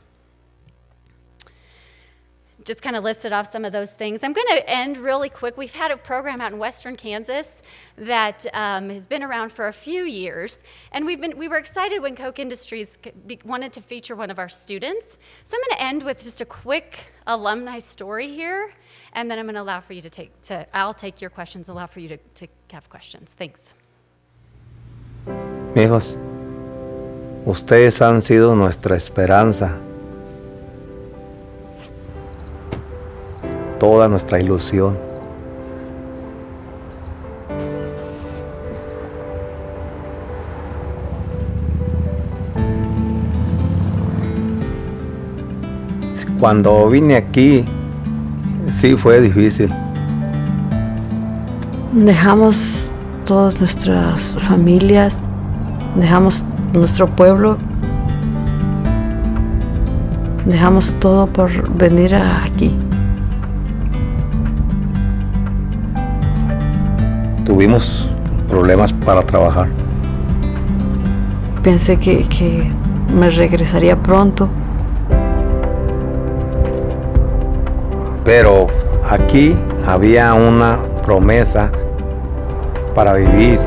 Just kind of listed off some of those things. I'm going to end really quick. We've had a program out in western Kansas that has been around for a few years, and we were excited when Koch Industries wanted to feature one of our students. So I'm going to end with just a quick alumni story here, and then I'm going to allow for you I'll take your questions, allow for you to have questions. Thanks. Hijos, ustedes han sido nuestra esperanza. Toda nuestra ilusión. Cuando vine aquí, sí fue difícil. Dejamos todas nuestras familias, dejamos nuestro pueblo, dejamos todo por venir aquí. Tuvimos problemas para trabajar. Pensé que me regresaría pronto. Pero aquí había una promesa para vivir.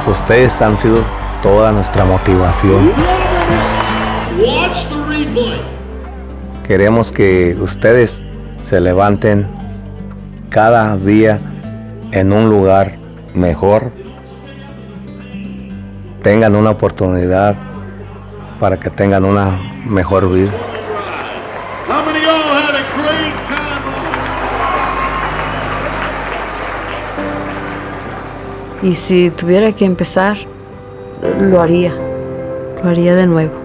Ustedes han sido toda nuestra motivación. Queremos que ustedes se levanten cada día en un lugar mejor, tengan una oportunidad para que tengan una mejor vida. Y si tuviera que empezar, lo haría de nuevo.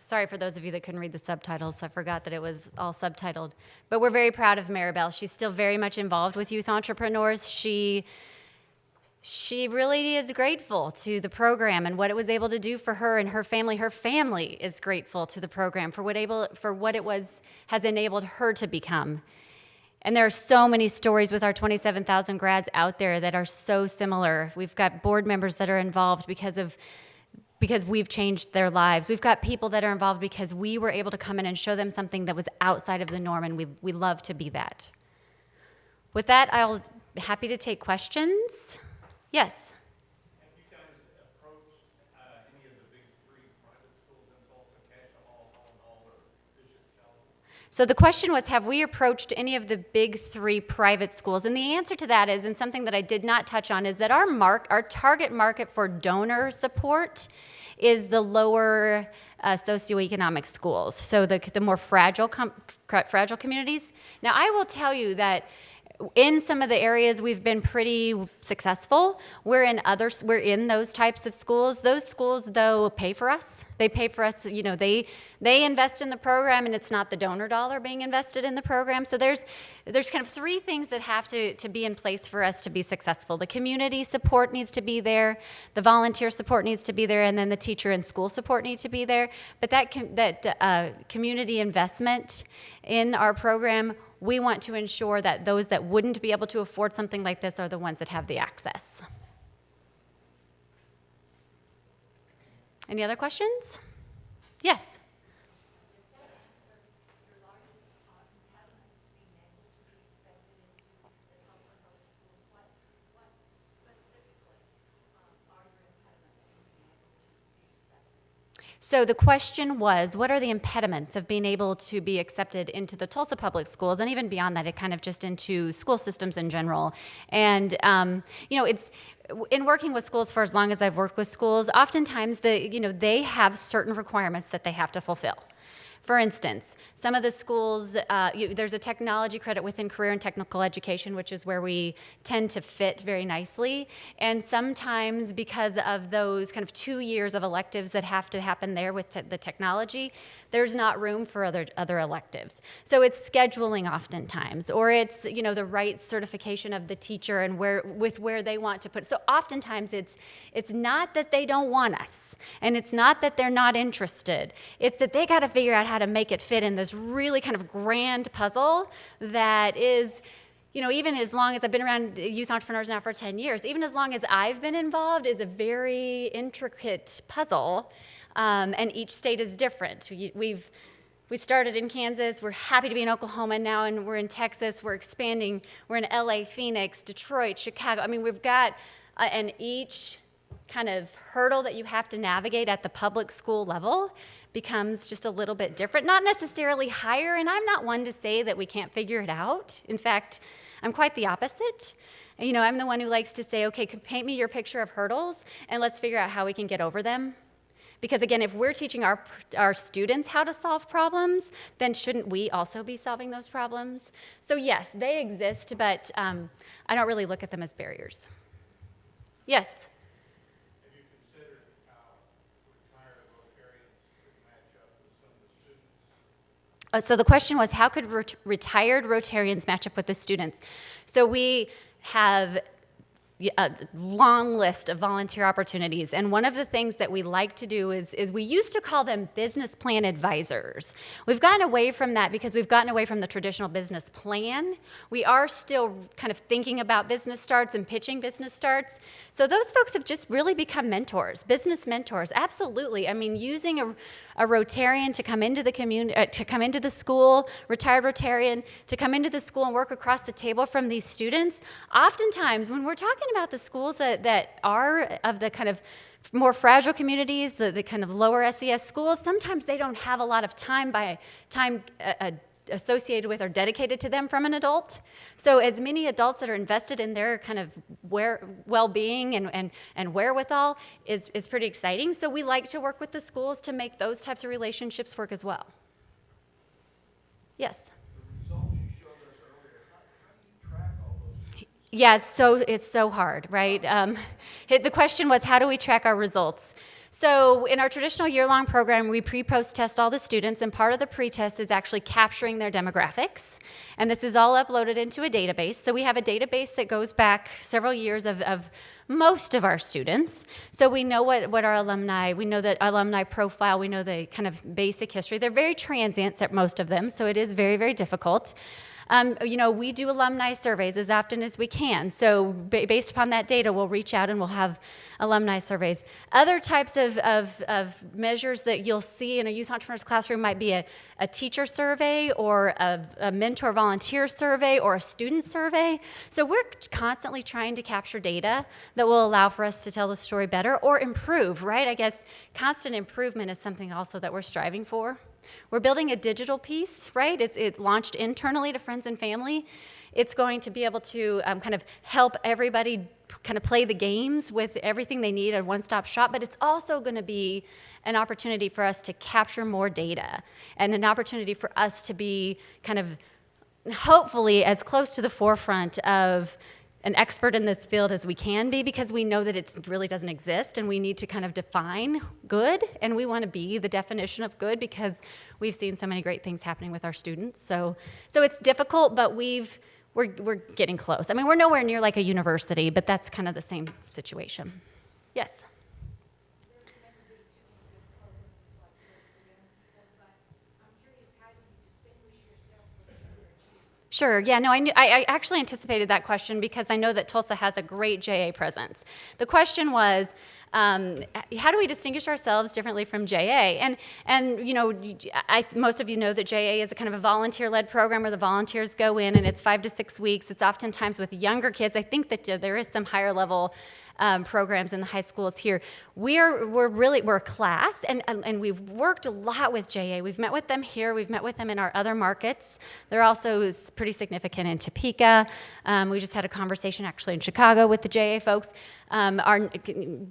Sorry for those of you that couldn't read the subtitles. I forgot that it was all subtitled. But we're very proud of Maribel. She's still very much involved with youth entrepreneurs. She really is grateful to the program and what it was able to do for her and her family. Her family is grateful to the program for what it has enabled her to become. And there are so many stories with our 27,000 grads out there that are so similar. We've got board members that are involved because of because we've changed their lives. We've got people that are involved because we were able to come in and show them something that was outside of the norm, and we love to be that. With that, I'll be happy to take questions. Yes? Have you guys approached any of the big three private schools in Tulsa, Cassia Hall, Hall, or Bishop Kelly? So the question was, have we approached any of the big three private schools? And the answer to that is, and something that I did not touch on, is that our target market for donor support is the lower socioeconomic schools, so the more fragile communities. Now, I will tell you that in some of the areas we've been pretty successful. We're in those types of schools. Those schools, though, pay for us. They pay for us, you know, they invest in the program, and it's not the donor dollar being invested in the program. So there's kind of three things that have to be in place for us to be successful. The community support needs to be there, the volunteer support needs to be there, and then the teacher and school support needs to be there. But that community investment in our program, we want to ensure that those that wouldn't be able to afford something like this are the ones that have the access. Any other questions? Yes? So the question was, what are the impediments of being able to be accepted into the Tulsa Public Schools, and even beyond that, it kind of just into school systems in general. And you know, it's in working with schools for as long as I've worked with schools, oftentimes they have certain requirements that they have to fulfill. For instance, some of the schools, there's a technology credit within career and technical education, which is where we tend to fit very nicely. And sometimes because of those kind of 2 years of electives that have to happen there with the technology, there's not room for other electives. So it's scheduling oftentimes, or it's, you know, the right certification of the teacher and where they want to put. So oftentimes it's not that they don't want us, and it's not that they're not interested. It's that they got to figure out how to make it fit in this really kind of grand puzzle that is, you know, even as long as I've been around youth entrepreneurs now for 10 years, even as long as I've been involved, is a very intricate puzzle, and each state is different. We started in Kansas, we're happy to be in Oklahoma now, and we're in Texas, we're expanding, we're in LA, Phoenix, Detroit, Chicago. I mean, we've got, and each kind of hurdle that you have to navigate at the public school level becomes just a little bit different, not necessarily higher, and I'm not one to say that we can't figure it out. In fact, I'm quite the opposite. You know, I'm the one who likes to say, okay, paint me your picture of hurdles, and let's figure out how we can get over them. Because again, if we're teaching our students how to solve problems, then shouldn't we also be solving those problems? So yes, they exist, but I don't really look at them as barriers. Yes? So the question was, how could retired Rotarians match up with the students? So we have a long list of volunteer opportunities, and one of the things that we like to do is we used to call them business plan advisors. We've gotten away from that because we've gotten away from the traditional business plan. We are still kind of thinking about business starts and pitching business starts. So those folks have just really become mentors, business mentors, absolutely. I mean, using a Rotarian to come into the community, to come into the school, retired Rotarian, to come into the school and work across the table from these students. Oftentimes, when we're talking about the schools that are of the kind of more fragile communities, the kind of lower SES schools, sometimes they don't have a lot of time associated with or dedicated to them from an adult. So as many adults that are invested in their kind of well-being and wherewithal is pretty exciting. So we like to work with the schools to make those types of relationships work as well. Yes? The results you showed us earlier, how do you track all those? Yeah, it's so hard, right? The question was, how do we track our results? So in our traditional year-long program, we pre-post test all the students, and part of the pre-test is actually capturing their demographics. And this is all uploaded into a database. So we have a database that goes back several years of most of our students. So we know what our alumni, we know that alumni profile, we know the kind of basic history. They're very transient, most of them, so it is very, very difficult. We do alumni surveys as often as we can. So based upon that data, we'll reach out and we'll have alumni surveys. Other types of measures that you'll see in a Youth Entrepreneurs Classroom might be a teacher survey or a mentor volunteer survey or a student survey. So we're constantly trying to capture data that will allow for us to tell the story better or improve, right? I guess constant improvement is something also that we're striving for. We're building a digital piece, right? It launched internally to friends and family. It's going to be able to kind of help everybody kind of play the games with everything they need, a one-stop shop, but it's also going to be an opportunity for us to capture more data and an opportunity for us to be kind of hopefully as close to the forefront of an expert in this field as we can be, because we know that it really doesn't exist and we need to kind of define good, and we want to be the definition of good because we've seen so many great things happening with our students. So it's difficult, but we're getting close. I mean, we're nowhere near like a university, but that's kind of the same situation. Yes? Sure, yeah, no, I actually anticipated that question because I know that Tulsa has a great JA presence. The question was, how do we distinguish ourselves differently from JA? And most of you know that JA is a kind of a volunteer-led program where the volunteers go in and it's 5 to 6 weeks. It's oftentimes with younger kids. I think that there is some higher level programs in the high schools here. We're a class, and we've worked a lot with JA. We've met with them here. We've met with them in our other markets. They're also pretty significant in Topeka. We just had a conversation actually in Chicago with the JA folks. Our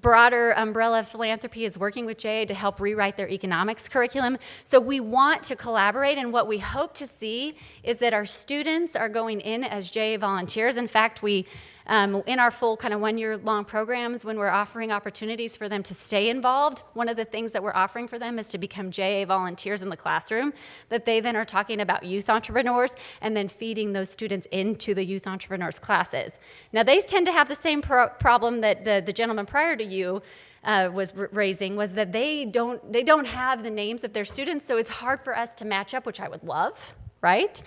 broader umbrella philanthropy is working with JA to help rewrite their economics curriculum. So we want to collaborate, and what we hope to see is that our students are going in as JA volunteers. In fact, in our full kind of 1-year-long programs, when we're offering opportunities for them to stay involved, one of the things that we're offering for them is to become JA volunteers in the classroom, that they then are talking about youth entrepreneurs and then feeding those students into the youth entrepreneurs classes. Now, they tend to have the same problem that the gentleman prior to you was raising, was that they don't have the names of their students, so it's hard for us to match up, which I would love, right?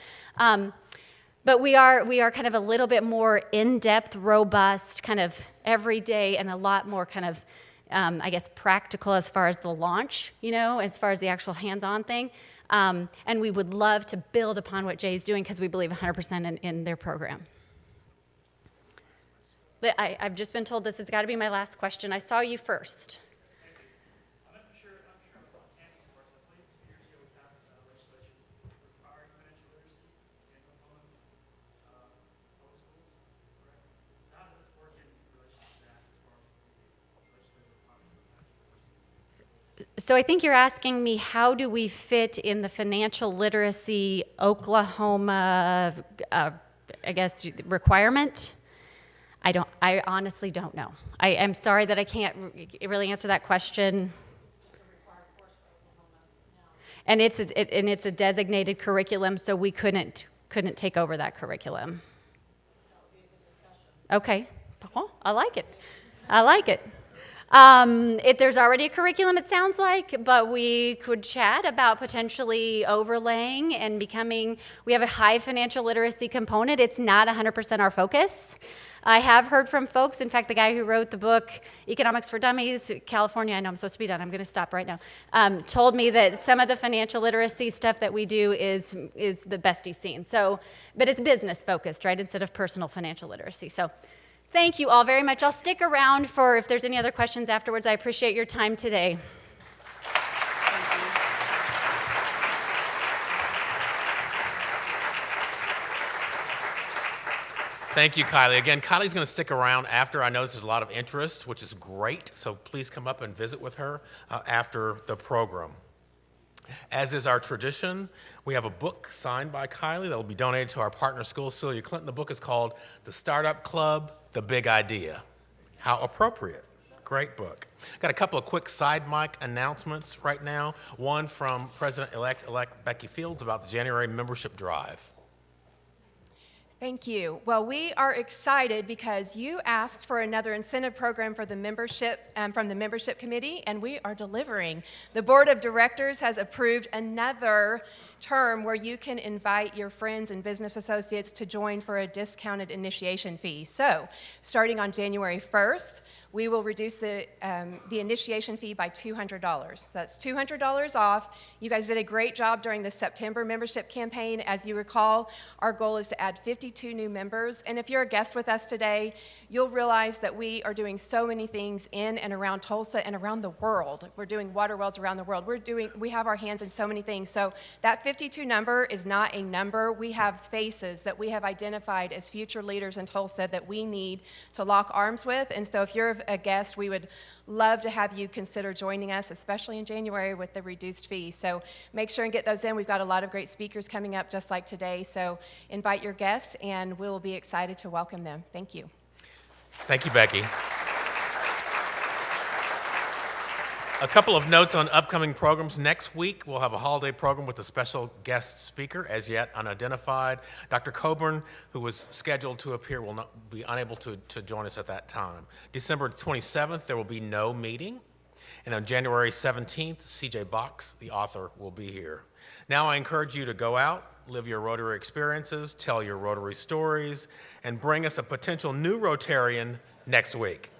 But we are kind of a little bit more in-depth, robust, kind of everyday, and a lot more kind of, I guess, practical as far as the launch, as far as the actual hands-on thing. And we would love to build upon what Jay's doing because we believe 100% in their program. I've just been told this has got to be my last question. I saw you first. So I think you're asking me, how do we fit in the financial literacy Oklahoma, I guess, requirement? I honestly don't know. I am sorry that I can't really answer that question. And it's a designated curriculum, so we couldn't take over that curriculum. Okay, well, I like it. There's already a curriculum, it sounds like, but we could chat about potentially overlaying and becoming, we have a high financial literacy component. It's not 100% our focus. I have heard from folks, in fact, the guy who wrote the book, Economics for Dummies, California, I know I'm supposed to be done, I'm gonna stop right now, told me that some of the financial literacy stuff that we do is the best he's seen. So, but it's business focused, right, instead of personal financial literacy. So, thank you all very much. I'll stick around for if there's any other questions afterwards. I appreciate your time today. Thank you, Kylie. Again, Kylie's going to stick around after. I know there's a lot of interest, which is great, so please come up and visit with her after the program. As is our tradition, we have a book signed by Kylie that will be donated to our partner school, Celia Clinton. The book is called The Startup Club, The Big Idea. How appropriate. Great book. Got a couple of quick side mic announcements right now. One from President-elect Becky Fields about the January membership drive. Thank you. Well, we are excited because you asked for another incentive program for the membership from the membership committee, and we are delivering. The board of directors has approved another term where you can invite your friends and business associates to join for a discounted initiation fee. So, starting on January 1st, we will reduce the initiation fee by $200. So that's $200 off. You guys did a great job during the September membership campaign. As you recall, our goal is to add 52 new members. And if you're a guest with us today, you'll realize that we are doing so many things in and around Tulsa and around the world. We're doing water wells around the world. We have our hands in so many things. So that 52 number is not a number. We have faces that we have identified as future leaders in Tulsa that we need to lock arms with. And so if you're a guest, we would love to have you consider joining us, especially in January with the reduced fee. So make sure and get those in. We've got a lot of great speakers coming up just like today. So invite your guests and we'll be excited to welcome them. Thank you. Thank you, Becky. A couple of notes on upcoming programs. Next week, we'll have a holiday program with a special guest speaker, as yet unidentified. Dr. Coburn, who was scheduled to appear, will not be unable to join us at that time. December 27th, there will be no meeting. And on January 17th, C.J. Box, the author, will be here. Now I encourage you to go out, live your Rotary experiences, tell your Rotary stories, and bring us a potential new Rotarian next week.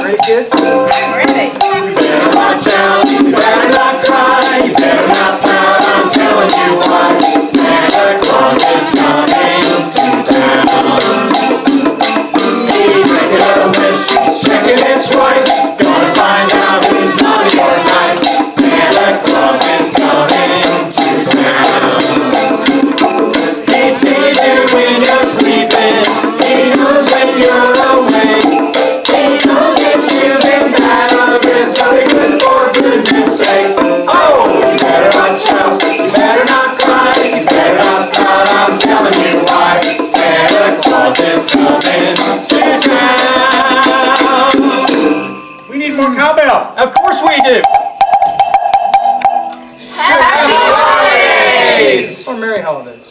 Ready, kids? Ready. You better watch out, you better not cry, you better not pout, I'm telling you why. Santa Claus is coming to town. He's making a wish, he's checking it twice, gonna find out who's naughty or nice. Santa Claus is coming to town. He sees you when you're sleeping, he knows when you're awake. He knows if you've been bad or been something good for goodness sake. Oh, you better watch out, you better not cry, you better not pout, I'm telling you why. Santa Claus is coming to town. We need more cowbell. Of course we do. Happy Holidays! Or Merry Holidays.